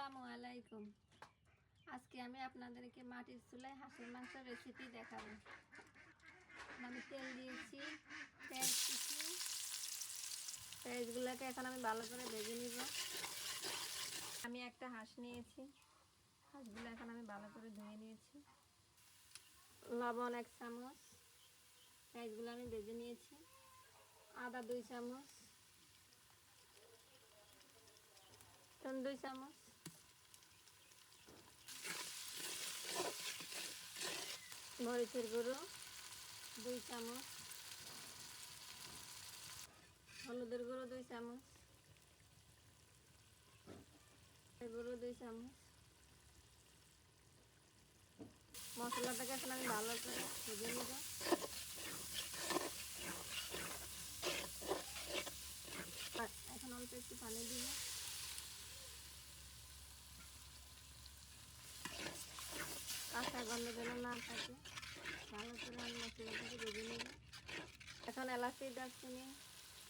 আসসালামু আলাইকুম। আজকে আমি আপনাদেরকে মাটির চুলায় হাঁসের মাংসের রেসিপি দেখাবো। আমি তেল দিয়েছি, পেঁয়াজ কুচি, পেঁয়াজগুলোকে এখন আমি ভালো করে ভেজে নিব। আমি একটা হাঁস নিয়েছি, হাঁসগুলো এখন আমি ভালো করে ধুয়ে নিয়েছি। লবণ 1 চামচ, পেঁয়াজগুলো আমি ভেজে নিয়েছি। আদা 2 চামচ, রসুন 2 চামচ, মরিচের গুঁড়ো 2 চামচ, হলুদের গুঁড়ো 2 চামচ, গুঁড়ো 2 চামচ। মশলাটাকে এখন আমি ভালো করে ভেজে নিব। এখন অল্প একটু পানি দিব। কাঁচা গন্ধ যেন না থাকে, ভালো করে আমি মশলাটাকে ভেজে নিব। এখন এলাচি, দারচিনি,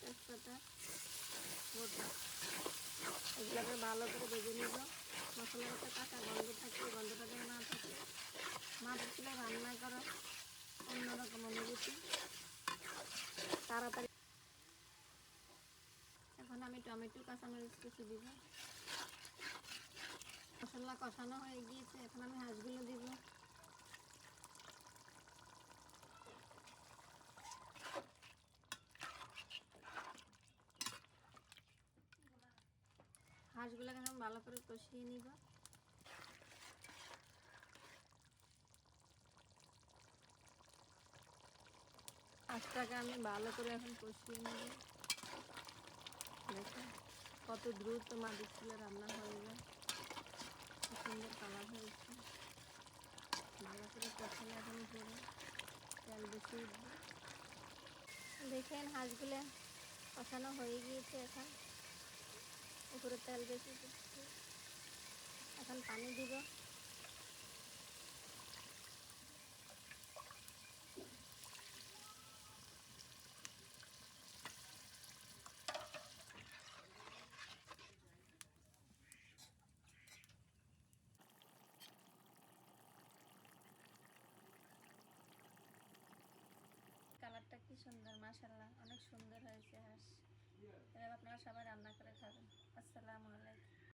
তেজপাতা গোটা এগুলোকে ভালো করে ভেজে নিব। মশলার একটা কাঁচা গন্ধ থাকে, গন্ধটা যেন না থাকে। মাটির চুলায় রান্না করা অন্যরকম অনুভূতি, তাড়াতাড়ি। এখন আমি টমেটো, কাঁচামরিচ কুচি দিব। মশলা কষানো হয়ে গিয়েছে, এখন আমি হাঁসগুলো দিব। হাঁসগুলোকে এখন ভালো করে কষিয়ে নিব। হাঁসটাকে আমি ভালো করে এখন কষিয়ে নিব। দেখুন কত দ্রুত মাটির চুলে রান্না হয়ে যায়, সুন্দর কালার হয়েছে। ভালো করে কষালে এখন ধরে তেল বেশি উঠবে। দেখেন হাঁসগুলো কষানো হয়ে গিয়েছে, এখন উপরে তেল বেশি উঠছে। এখন পানি দিব। কালারটা কি সুন্দর, মাশাআল্লাহ, অনেক সুন্দর হয়েছে হাঁস। এবার আপনারা সবাই রান্না করে খাবেন। আসসালামু আলাইকুম।